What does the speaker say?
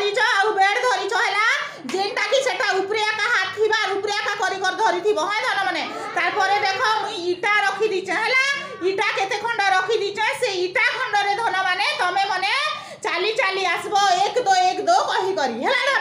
धरिच आ bed धरिच हैला जेनटा कि सेटा उपरे का हाथ थिबा उपरे का करी कर धरि थिबो है धन माने तार परे देखो मुई ईटा रखी दिछ हैला ईटा केते खंड रखी दिछ से ईटा खंड रे धन माने तमे माने चाली चाली आसबो 1 2 1 2 कहि करी हैला